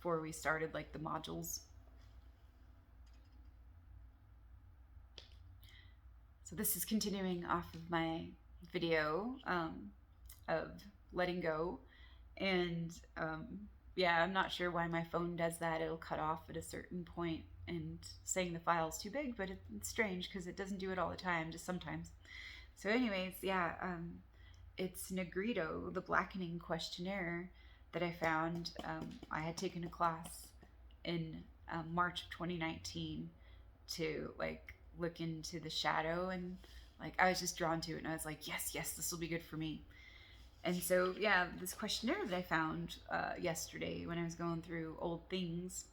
before we started like the modules. So this is continuing off of my video of letting go. And yeah, I'm not sure why my phone does that. It'll cut off at a certain point and saying the file's too big, but it's strange because it doesn't do it all the time, just sometimes. So anyways, yeah, it's Negrito, the blackening questionnaire that I found. I had taken a class in March of 2019 to like look into the shadow, and like I was just drawn to it, and I was like, yes, this will be good for me. And so yeah, this questionnaire that I found yesterday when I was going through old things,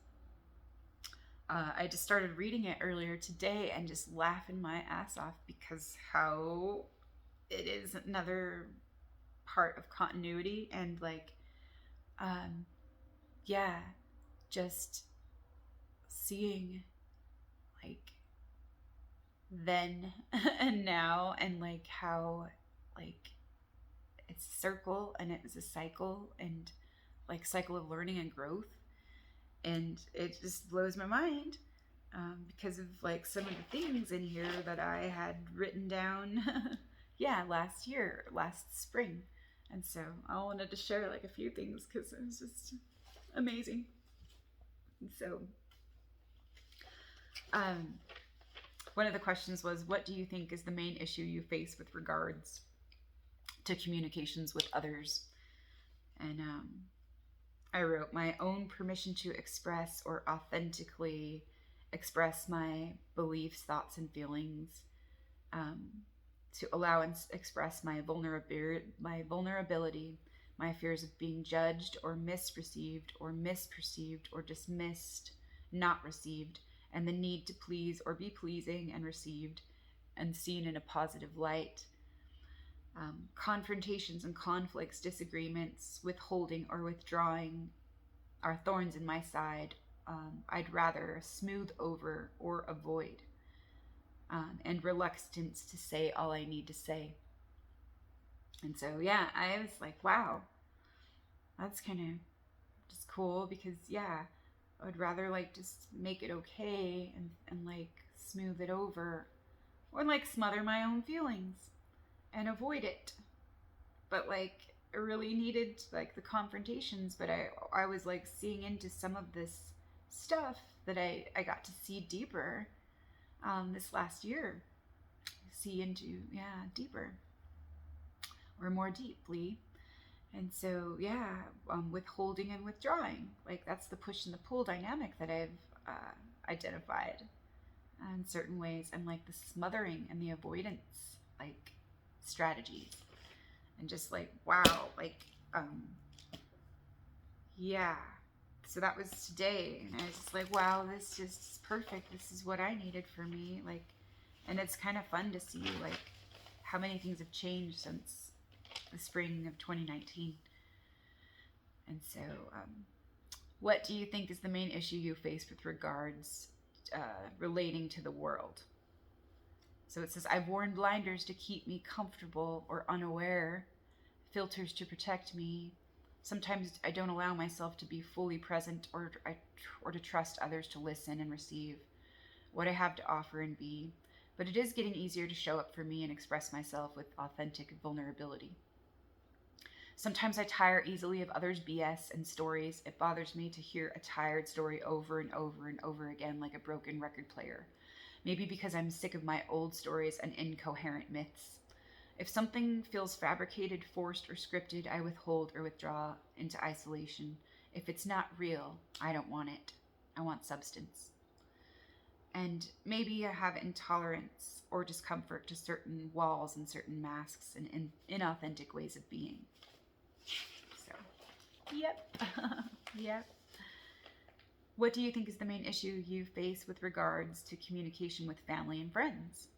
I just started reading it earlier today and just laughing my ass off because how it is another part of continuity and like yeah, just seeing like then and now, and like how like it's a circle and it was a cycle, and like cycle of learning and growth, and it just blows my mind because of like some of the things in here that I had written down yeah, last spring. And so I wanted to share like a few things because it was just amazing. And so one of the questions was, what do you think is the main issue you face with regards to communications with others? And I wrote, my own permission to express or authentically express my beliefs, thoughts, and feelings, to allow and express my vulnerability, my fears of being judged or misreceived or misperceived or dismissed, not received, and the need to please or be pleasing and received and seen in a positive light. Confrontations and conflicts, disagreements, withholding or withdrawing are thorns in my side. I'd rather smooth over or avoid. And reluctance to say all I need to say. And so, yeah, I was like, wow, that's kind of just cool because, yeah, I would rather like just make it okay and like smooth it over or like smother my own feelings and avoid it. But like I really needed like the confrontations, but I was like seeing into some of this stuff that I got to see deeper this last year. See into, yeah, deeper or more deeply. And so, yeah, withholding and withdrawing, like that's the push and the pull dynamic that I've identified in certain ways, and like the smothering and the avoidance, like strategies, and just like, wow, like, yeah. So that was today, and I was just like, wow, this just is perfect. This is what I needed for me, like, and it's kind of fun to see like how many things have changed since the spring of 2019. And so, what do you think is the main issue you face with regards relating to the world? So it says, I've worn blinders to keep me comfortable or unaware, filters to protect me. Sometimes I don't allow myself to be fully present or to trust others to listen and receive what I have to offer and be. But it is getting easier to show up for me and express myself with authentic vulnerability. Sometimes I tire easily of others' BS and stories. It bothers me to hear a tired story over and over and over again like a broken record player. Maybe because I'm sick of my old stories and incoherent myths. If something feels fabricated, forced, or scripted, I withhold or withdraw into isolation. If it's not real, I don't want it. I want substance. And maybe I have intolerance or discomfort to certain walls and certain masks and inauthentic ways of being. So, yep. Yep. What do you think is the main issue you face with regards to communication with family and friends?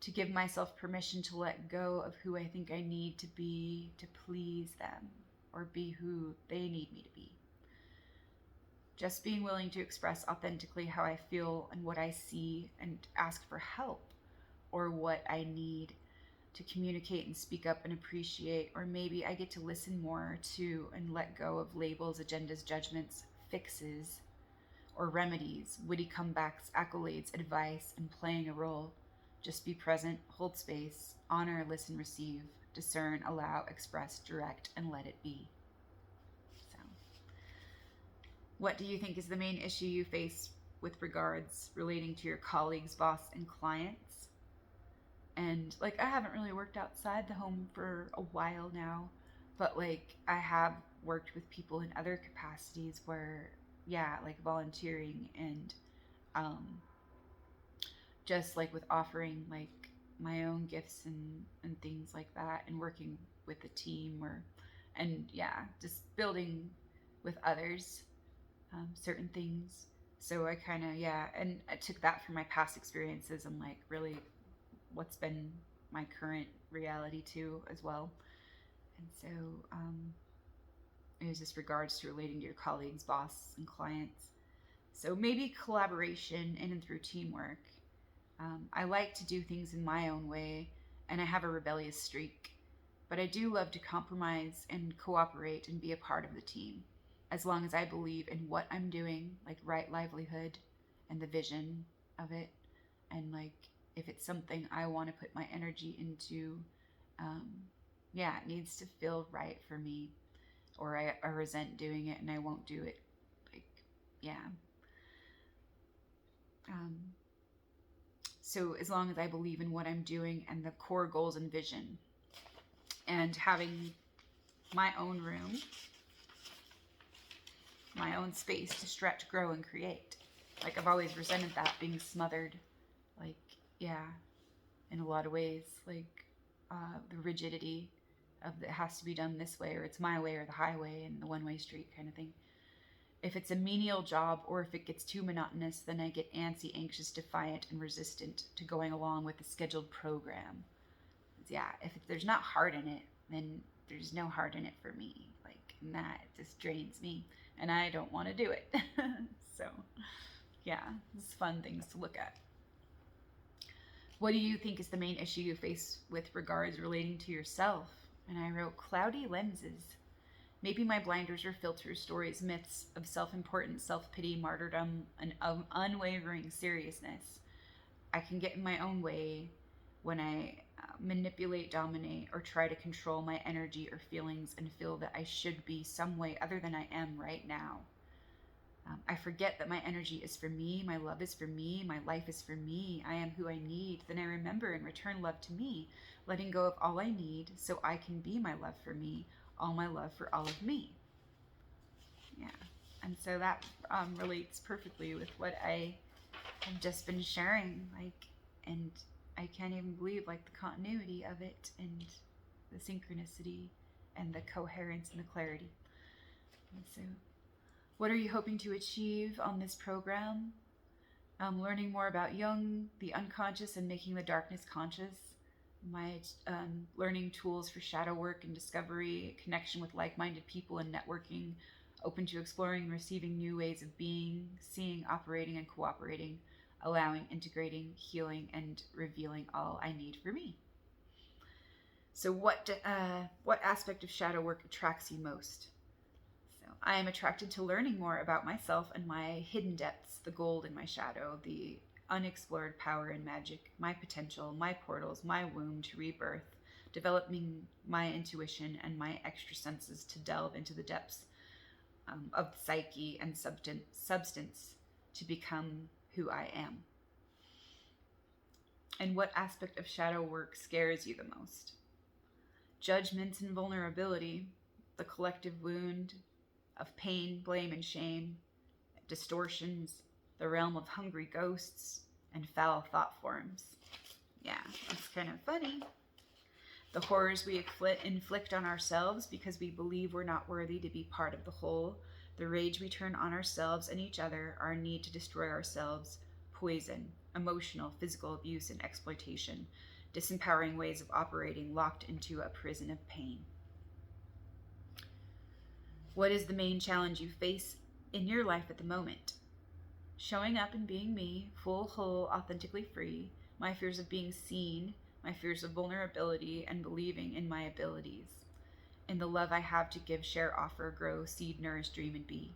To give myself permission to let go of who I think I need to be to please them or be who they need me to be. Just being willing to express authentically how I feel and what I see and ask for help or what I need to communicate and speak up and appreciate, or maybe I get to listen more to and let go of labels, agendas, judgments, fixes, or remedies, witty comebacks, accolades, advice, and playing a role. Just be present, hold space, honor, listen, receive, discern, allow, express, direct, and let it be. So, what do you think is the main issue you face with regards relating to your colleagues, boss, and clients? And like, I haven't really worked outside the home for a while now, but like, I have worked with people in other capacities where, yeah, like volunteering and just like with offering like my own gifts and things like that, and working with a team, or and yeah, just building with others certain things. So I kind of, yeah, and I took that from my past experiences and like really what's been my current reality too as well. And so it was just regards to relating to your colleagues, boss, and clients. So maybe collaboration in and through teamwork. I like to do things in my own way, and I have a rebellious streak. But I do love to compromise and cooperate and be a part of the team, as long as I believe in what I'm doing, like right livelihood and the vision of it. And like, if it's something I want to put my energy into, yeah, it needs to feel right for me, or I resent doing it and I won't do it. Like, yeah. So as long as I believe in what I'm doing and the core goals and vision, and having my own room, my own space to stretch, grow, and create. Like, I've always resented that being smothered. Like, yeah, in a lot of ways. Like, the rigidity of it has to be done this way, or it's my way or the highway, and the one-way street kind of thing. If it's a menial job, or if it gets too monotonous, then I get antsy, anxious, defiant, and resistant to going along with the scheduled program. Yeah, if there's not heart in it, then there's no heart in it for me. Like, and that just drains me, and I don't want to do it. So, yeah, it's fun things to look at. What do you think is the main issue you face with regards relating to yourself? And I wrote cloudy lenses. Maybe my blinders or filters, stories, myths of self-importance, self-pity, martyrdom, and unwavering seriousness. I can get in my own way when I manipulate, dominate, or try to control my energy or feelings and feel that I should be some way other than I am right now. I forget that my energy is for me, my love is for me, my life is for me, I am who I need. Then I remember and return love to me, letting go of all I need so I can be my love for me, all my love for all of me. Yeah, and so that relates perfectly with what I have just been sharing, like, and I can't even believe like the continuity of it, and the synchronicity, and the coherence, and the clarity. And so, what are you hoping to achieve on this program? Learning more about Jung, the unconscious, and making the darkness conscious. My learning tools for shadow work and discovery, connection with like-minded people and networking, open to exploring and receiving new ways of being, seeing, operating, and cooperating, allowing, integrating, healing, and revealing all I need for me. So what aspect of shadow work attracts you most? So I am attracted to learning more about myself and my hidden depths, the gold in my shadow, the unexplored power and magic, my potential, my portals, my womb to rebirth, developing my intuition and my extra senses to delve into the depths of psyche and substance to become who I am. And what aspect of shadow work scares you the most? Judgment and vulnerability, the collective wound of pain, blame, and shame, distortions, the realm of hungry ghosts, and foul thought forms. Yeah, it's kind of funny. The horrors we inflict on ourselves because we believe we're not worthy to be part of the whole, the rage we turn on ourselves and each other, our need to destroy ourselves, poison, emotional, physical abuse, and exploitation, disempowering ways of operating locked into a prison of pain. What is the main challenge you face in your life at the moment? Showing up and being me, full, whole, authentically free, my fears of being seen, my fears of vulnerability, and believing in my abilities. In the love I have to give, share, offer, grow, seed, nourish, dream, and be.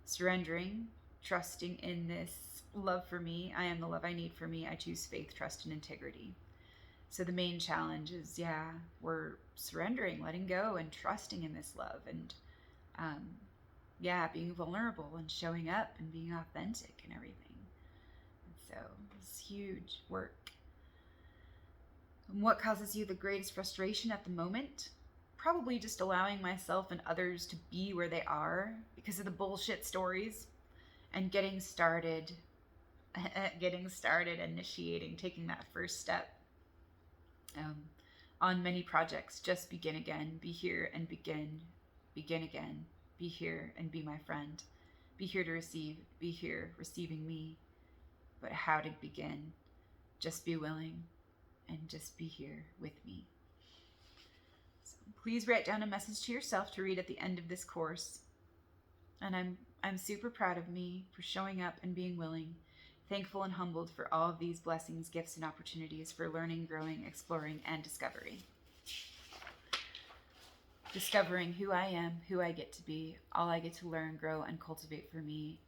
Surrendering, trusting in this love for me. I am the love I need for me. I choose faith, trust, and integrity. So the main challenge is, we're surrendering, letting go, and trusting in this love, and being vulnerable and showing up and being authentic and everything. And so it's huge work. And what causes you the greatest frustration at the moment? Probably just allowing myself and others to be where they are because of the bullshit stories, and getting started, initiating, taking that first step. On many projects, just begin again, be here and begin again, be here and be my friend, be here to receive, be here receiving me. But how to begin? Just be willing and just be here with me. So please write down a message to yourself to read at the end of this course. And I'm super proud of me for showing up and being willing. Thankful and humbled for all of these blessings, gifts, and opportunities for learning, growing, exploring, and discovery. Discovering who I am, who I get to be, all I get to learn, grow, and cultivate for me,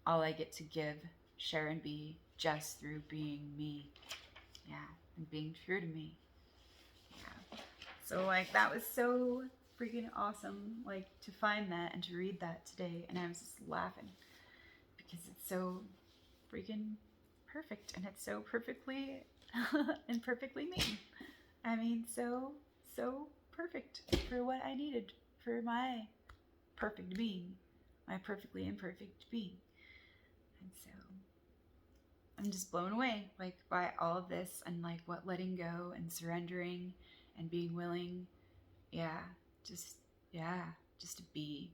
all I get to give, share, and be just through being me. And being true to me. So that was so freaking awesome, to find that and to read that today. And I was just laughing because it's so freaking perfect, and it's so perfectly and perfectly me. I mean, so perfect for what I needed for my perfect being, my perfectly imperfect being. And so I'm just blown away by all of this, and what letting go and surrendering and being willing, just to be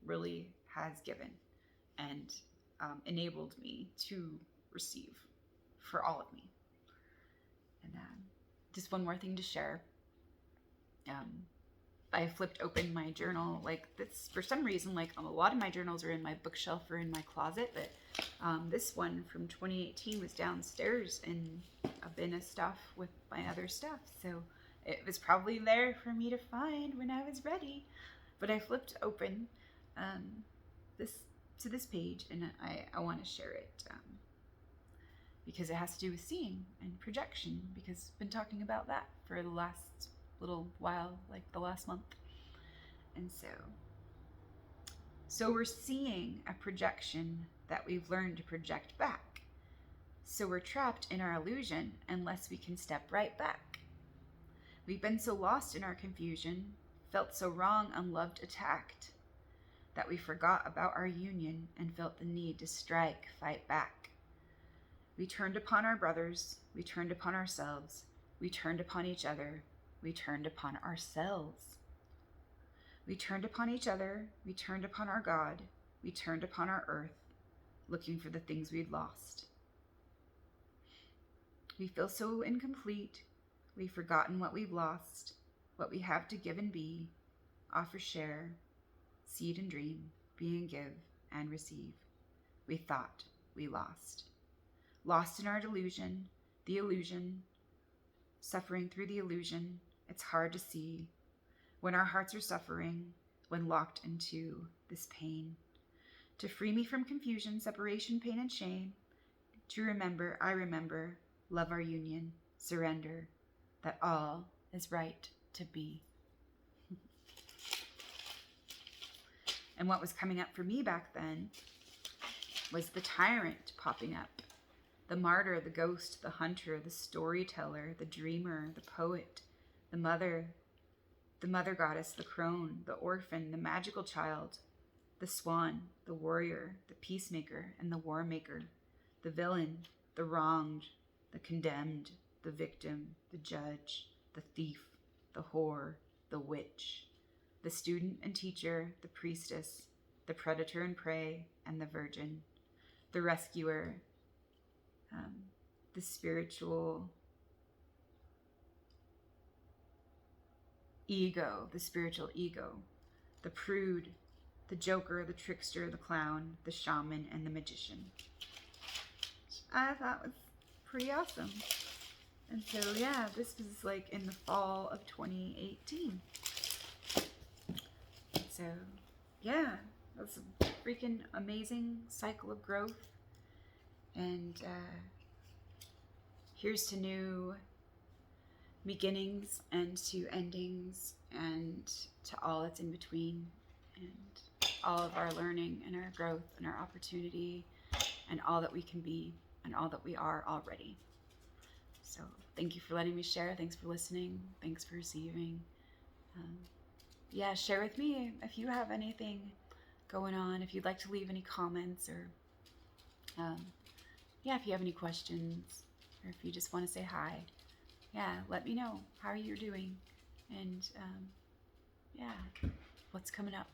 really has given and enabled me to receive for all of me. And just one more thing to share. I flipped open my journal this for some reason. A lot of my journals are in my bookshelf or in my closet, but this one from 2018 was downstairs in a bin of stuff with my other stuff. So it was probably there for me to find when I was ready. But I flipped open this page, and I want to share it because it has to do with seeing and projection, because I've been talking about that for the last little while, the last month. And so we're seeing a projection that we've learned to project back. So we're trapped in our illusion unless we can step right back. We've been so lost in our confusion, felt so wrong, unloved, attacked, that we forgot about our union and felt the need to strike, fight back. We turned upon our brothers, we turned upon ourselves, we turned upon each other, we turned upon ourselves. We turned upon each other, we turned upon our God, we turned upon our earth, looking for the things we'd lost. We feel so incomplete, we've forgotten what we've lost, what we have to give and be, offer, share, seed and dream, be and give and receive. We thought we lost. Lost in our delusion, the illusion, suffering through the illusion. It's hard to see when our hearts are suffering, when locked into this pain. To free me from confusion, separation, pain, and shame. To remember, I remember, love our union, surrender, that all is right to be. And what was coming up for me back then was the tyrant popping up. The martyr, the ghost, the hunter, the storyteller, the dreamer, the poet, the mother goddess, the crone, the orphan, the magical child, the swan, the warrior, the peacemaker, and the war maker, the villain, the wronged, the condemned, the victim, the judge, the thief, the whore, the witch, the student and teacher, the priestess, the predator and prey, and the virgin, the rescuer, the spiritual ego, the prude, the joker, the trickster, the clown, the shaman, and the magician. I thought was pretty awesome. And so, yeah, this was like in the fall of 2018. So, yeah, that's a freaking amazing cycle of growth. And here's to new beginnings and to endings and to all that's in between, and all of our learning and our growth and our opportunity and all that we can be and all that we are already. So thank you for letting me share. Thanks for listening. Thanks for receiving. Yeah, share with me if you have anything going on, if you'd like to leave any comments, or yeah, if you have any questions, or if you just want to say hi. Yeah, let me know how you're doing, and yeah, what's coming up,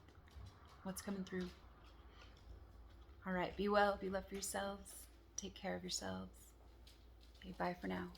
what's coming through. All right, be well, be love for yourselves, take care of yourselves. Okay, bye for now.